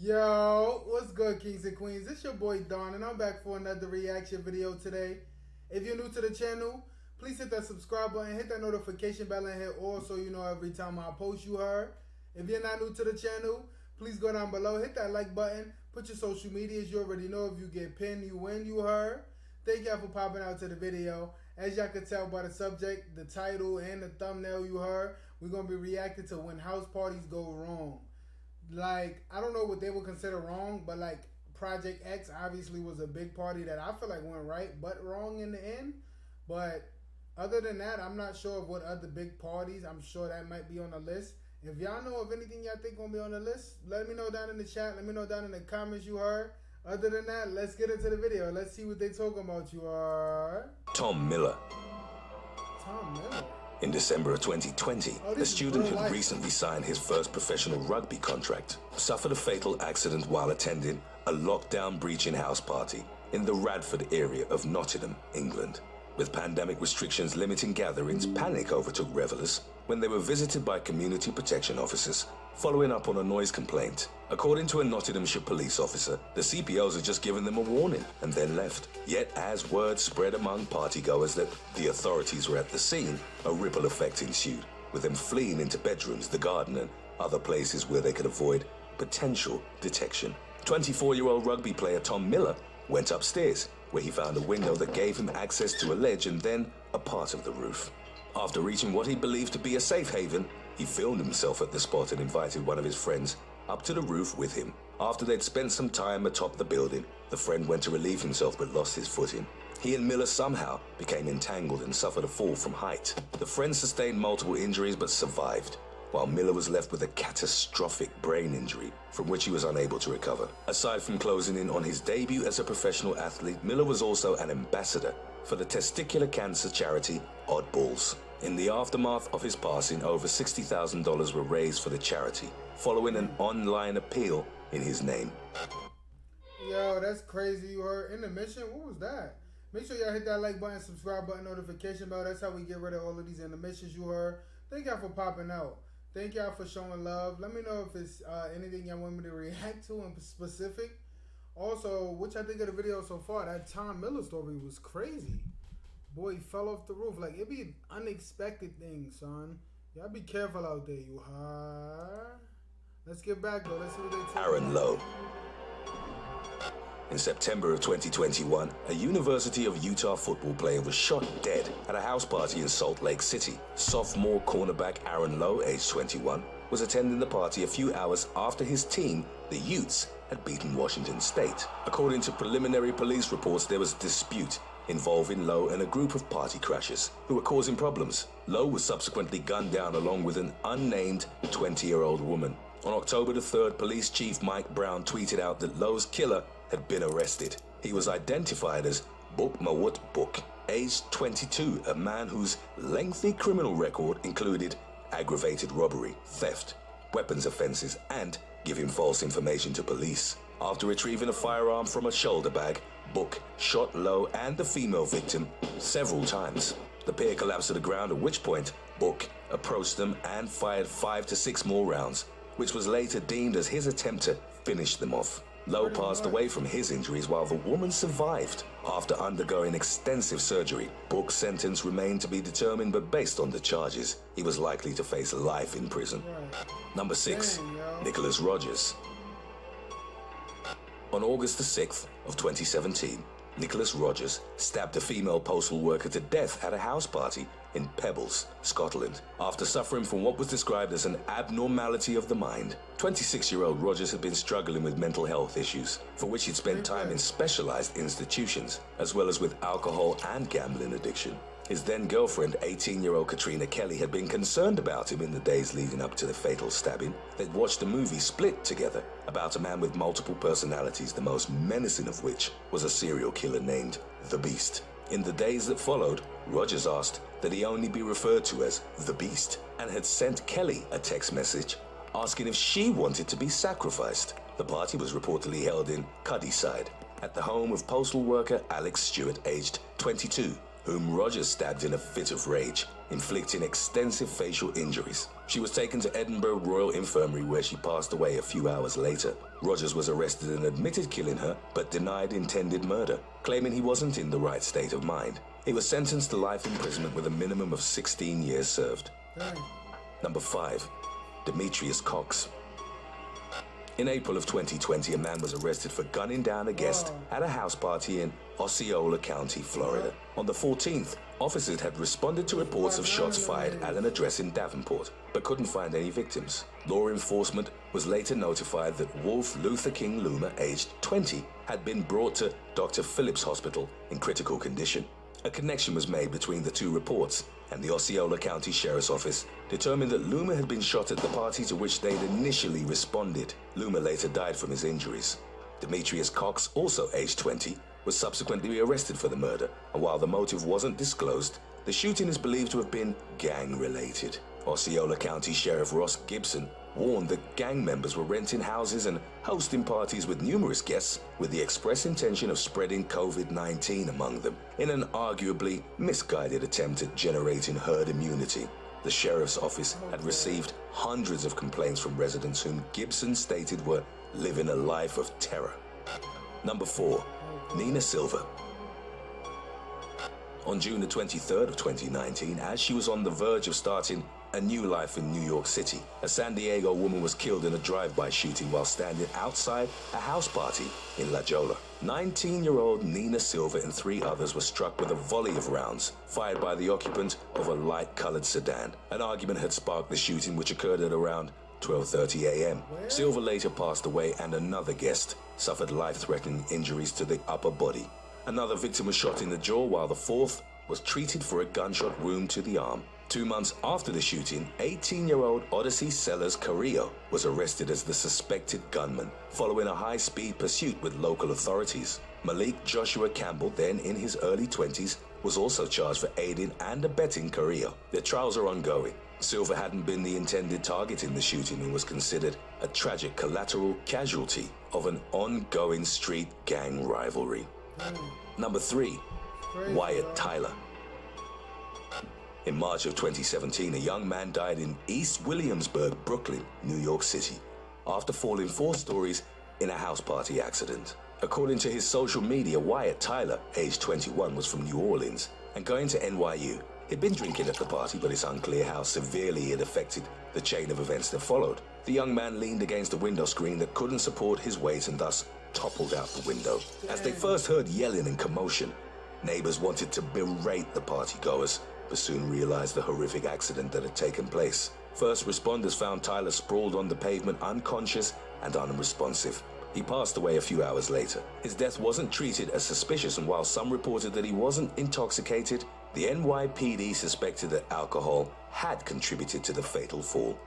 Yo, what's good, kings and queens? It's your boy Don, and I'm back for another reaction video today. If you're new to the channel, please hit that subscribe button, hit that notification bell, and hit all so you know every time I post you heard. If you're not new to the channel, please go down below, hit that like button, put your social medias. You already know if you get pinned, you win, you heard. Thank y'all for popping out to the video. As y'all can tell by the subject, the title, and the thumbnail you heard, we're going to be reacting to when house parties go wrong. Like, I don't know what they would consider wrong, but like Project X obviously was a big party that I feel like went right but wrong in the end. But other than that, I'm not sure of what other big parties. I'm sure that might be on the list. If y'all know of anything y'all think gonna be on the list, let me know down in the chat. Let me know down in the comments you heard. Other than that, let's get into the video. Let's see what they talking about you are. Tom Miller. Tom Miller. In December of 2020, a student who recently signed his first professional rugby contract suffered a fatal accident while attending a lockdown breaching house party in the Radford area of Nottingham, England. With pandemic restrictions limiting gatherings, panic overtook revelers when they were visited by community protection officers following up on a noise complaint. According to a Nottinghamshire police officer, the CPOs had just given them a warning and then left. Yet as word spread among partygoers that the authorities were at the scene, a ripple effect ensued, with them fleeing into bedrooms, the garden, and other places where they could avoid potential detection. 24-year-old rugby player Tom Miller went upstairs, where he found a window that gave him access to a ledge and then a part of the roof. After reaching what he believed to be a safe haven, he filmed himself at the spot and invited one of his friends up to the roof with him. After they'd spent some time atop the building, the friend went to relieve himself but lost his footing. He and Miller somehow became entangled and suffered a fall from height. The friend sustained multiple injuries but survived, while Miller was left with a catastrophic brain injury from which he was unable to recover. Aside from closing in on his debut as a professional athlete, Miller was also an ambassador for the testicular cancer charity Oddballs. In the aftermath of his passing, over $60,000 were raised for the charity, following an online appeal in his name. Yo, that's crazy. You heard intermission? What was that? Make sure y'all hit that like button, subscribe button, notification bell. That's how we get rid of all of these intermissions you heard. Thank y'all for popping out. Thank y'all for showing love. Let me know if it's anything y'all want me to react to in specific. Also, what y'all think of the video so far? That Tom Miller story was crazy. Boy, he fell off the roof. Like, it be unexpected things, son. Y'all be careful out there, you heard? Let's get back, though. Let's see what they talking about. Aaron Lowe. In September of 2021, a University of Utah football player was shot dead at a house party in Salt Lake City. Sophomore cornerback Aaron Lowe, age 21, was attending the party a few hours after his team, the Utes, had beaten Washington State. According to preliminary police reports, there was a dispute involving Lowe and a group of party crashers who were causing problems. Lowe was subsequently gunned down along with an unnamed 20-year-old woman. On October the 3rd, Police Chief Mike Brown tweeted out that Lowe's killer had been arrested. He was identified as Book Mawut Book, aged 22, a man whose lengthy criminal record included aggravated robbery, theft, weapons offenses, and giving false information to police. After retrieving a firearm from a shoulder bag, Book shot Lowe and the female victim several times. The pair collapsed to the ground, at which point Book approached them and fired 5 to 6 more rounds, which was later deemed as his attempt to finish them off. Lowe passed away from his injuries while the woman survived after undergoing extensive surgery. Book's sentence remained to be determined, but based on the charges, he was likely to face life in prison. Number 6, Nicholas Rogers. On August the 6th of 2017, Nicholas Rogers stabbed a female postal worker to death at a house party in Pebbles, Scotland, after suffering from what was described as an abnormality of the mind. 26-year-old Rogers had been struggling with mental health issues, for which he'd spent time in specialized institutions, as well as with alcohol and gambling addiction. His then-girlfriend, 18-year-old Katrina Kelly, had been concerned about him in the days leading up to the fatal stabbing. They'd watched the movie Split together, about a man with multiple personalities, the most menacing of which was a serial killer named The Beast. In the days that followed, Rogers asked that he only be referred to as The Beast, and had sent Kelly a text message asking if she wanted to be sacrificed. The party was reportedly held in Cuddyside, at the home of postal worker Alex Stewart, aged 22, whom Rogers stabbed in a fit of rage, inflicting extensive facial injuries. She was taken to Edinburgh Royal Infirmary, where she passed away a few hours later. Rogers was arrested and admitted killing her, but denied intended murder, claiming he wasn't in the right state of mind. He was sentenced to life imprisonment with a minimum of 16 years served. Number 5. Demetrius Cox. In April of 2020, a man was arrested for gunning down a guest at a house party in Osceola County, Florida. On the 14th, officers had responded to reports of shots fired at an address in Davenport, but couldn't find any victims. Law enforcement was later notified that Wolf Luther King Loomer, aged 20, had been brought to Dr. Phillips Hospital in critical condition. A connection was made between the two reports, and the Osceola County Sheriff's Office determined that Loomer had been shot at the party to which they'd initially responded. Loomer later died from his injuries. Demetrius Cox, also aged 20, was subsequently arrested for the murder, and while the motive wasn't disclosed, the shooting is believed to have been gang-related. Osceola County Sheriff Ross Gibson warned that gang members were renting houses and hosting parties with numerous guests with the express intention of spreading COVID-19 among them, in an arguably misguided attempt at generating herd immunity. The sheriff's office had received hundreds of complaints from residents whom Gibson stated were living a life of terror. Number 4. Nina Silver. On June the 23rd of 2019, as she was on the verge of starting a new life in New York City, a San Diego woman was killed in a drive-by shooting while standing outside a house party in La Jolla. 19-year-old Nina Silver and 3 others were struck with a volley of rounds fired by the occupant of a light-colored sedan. An argument had sparked the shooting, which occurred at around 12:30 a.m. Silver later passed away, and another guest suffered life-threatening injuries to the upper body. Another victim was shot in the jaw, while the 4th was treated for a gunshot wound to the arm. 2 months after the shooting, 18-year-old Odyssey Sellers Carrillo was arrested as the suspected gunman, following a high-speed pursuit with local authorities. Malik Joshua Campbell, then in his early 20s, was also charged for aiding and abetting Carrillo. Their trials are ongoing. Silver hadn't been the intended target in the shooting and was considered a tragic collateral casualty of an ongoing street gang rivalry. Number 3. Wyatt Tyler. In March of 2017, a young man died in East Williamsburg, Brooklyn, New York City, after falling 4 stories in a house party accident. According to his social media, Wyatt Tyler, aged 21, was from New Orleans and going to NYU. He'd been drinking at the party, but it's unclear how severely it affected the chain of events that followed. The young man leaned against a window screen that couldn't support his weight and thus toppled out the window. As they first heard yelling and commotion, neighbors wanted to berate the partygoers, but soon realized the horrific accident that had taken place. First responders found Tyler sprawled on the pavement, unconscious and unresponsive. He passed away a few hours later. His death wasn't treated as suspicious, and while some reported that he wasn't intoxicated, the NYPD suspected that alcohol had contributed to the fatal fall.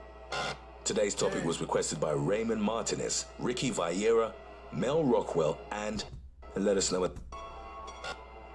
Today's topic was requested by Raymond Martinez, Ricky Vieira, Mel Rockwell, and let us know what.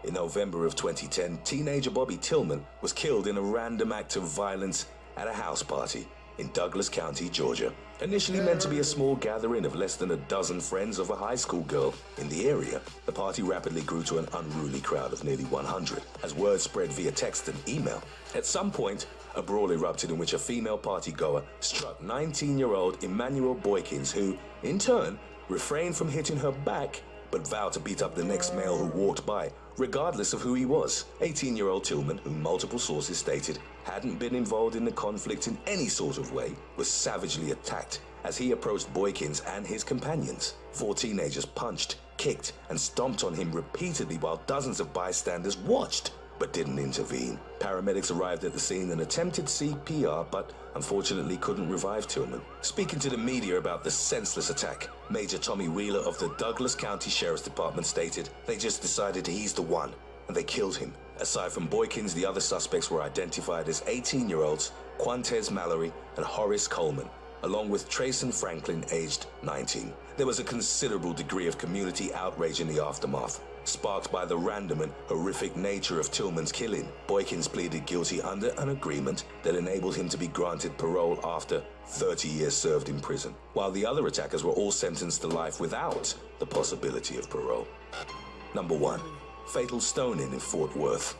In November of 2010, teenager Bobby Tillman was killed in a random act of violence at a house party in Douglas County, Georgia. Initially meant to be a small gathering of less than a dozen friends of a high school girl in the area, the party rapidly grew to an unruly crowd of nearly 100 as word spread via text and email. At some point, a brawl erupted in which a female partygoer struck 19-year-old Emmanuel Boykins, who, in turn, refrained from hitting her back but vowed to beat up the next male who walked by, regardless of who he was. 18-year-old Tillman, who multiple sources stated hadn't been involved in the conflict in any sort of way, was savagely attacked as he approached Boykins and his companions. 4 teenagers punched, kicked, and stomped on him repeatedly while dozens of bystanders watched but didn't intervene. Paramedics arrived at the scene and attempted CPR, but unfortunately couldn't revive Tillman. Speaking to the media about the senseless attack, Major Tommy Wheeler of the Douglas County Sheriff's Department stated, "They just decided he's the one, and they killed him." Aside from Boykins, the other suspects were identified as 18-year-olds Quantez Mallory and Horace Coleman, along with Trayson Franklin, aged 19. There was a considerable degree of community outrage in the aftermath, sparked by the random and horrific nature of Tillman's killing. Boykins pleaded guilty under an agreement that enabled him to be granted parole after 30 years served in prison, while the other attackers were all sentenced to life without the possibility of parole. Number 1. Fatal stoning in Fort Worth.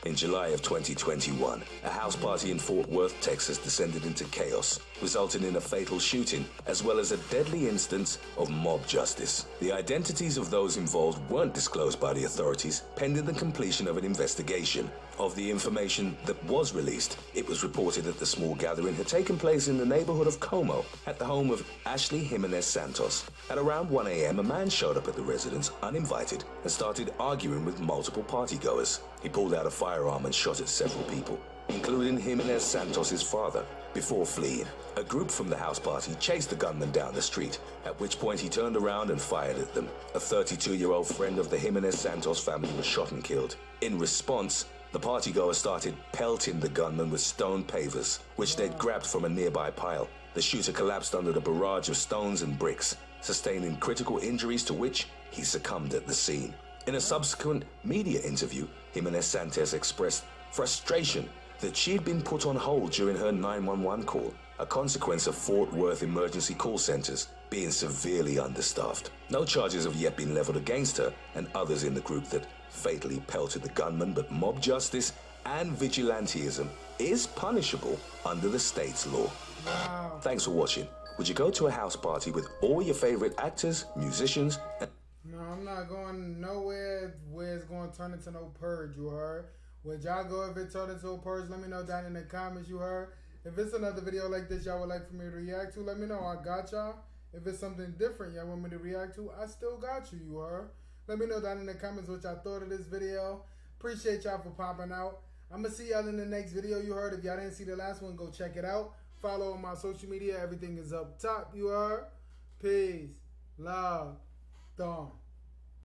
In July of 2021, a house party in Fort Worth, Texas descended into chaos, resulting in a fatal shooting as well as a deadly instance of mob justice. The identities of those involved weren't disclosed by the authorities pending the completion of an investigation. Of the information that was released, it was reported that the small gathering had taken place in the neighborhood of Como at the home of Ashley Jimenez Santos. At around 1 a.m., a man showed up at the residence uninvited and started arguing with multiple partygoers. He pulled out a firearm and shot at several people, including Jimenez Santos' father, before fleeing. A group from the house party chased the gunman down the street, at which point he turned around and fired at them. A 32-year-old friend of the Jimenez Santos family was shot and killed. In response, the partygoers started pelting the gunman with stone pavers, which they'd grabbed from a nearby pile. The shooter collapsed under the barrage of stones and bricks, sustaining critical injuries to which he succumbed at the scene. In a subsequent media interview, Jimenez Santos expressed frustration that she'd been put on hold during her 911 call, a consequence of Fort Worth emergency call centers being severely understaffed. No charges have yet been leveled against her and others in the group that fatally pelted the gunman, but mob justice and vigilantism is punishable under the state's law. Wow. Thanks for watching. Would you go to a house party with all your favorite actors, musicians, and... No, I'm not going nowhere where it's going to turn into no purge, you heard? Would y'all go if it turned into a purge? Let me know down in the comments, you heard? If it's another video like this y'all would like for me to react to, let me know. I got y'all. If it's something different y'all want me to react to, I still got you, you heard? Let me know down in the comments what y'all thought of this video. Appreciate y'all for popping out. I'm going to see y'all in the next video, you heard? If y'all didn't see the last one, go check it out. Follow on my social media. Everything is up top, you heard? Peace. Love. Dawn.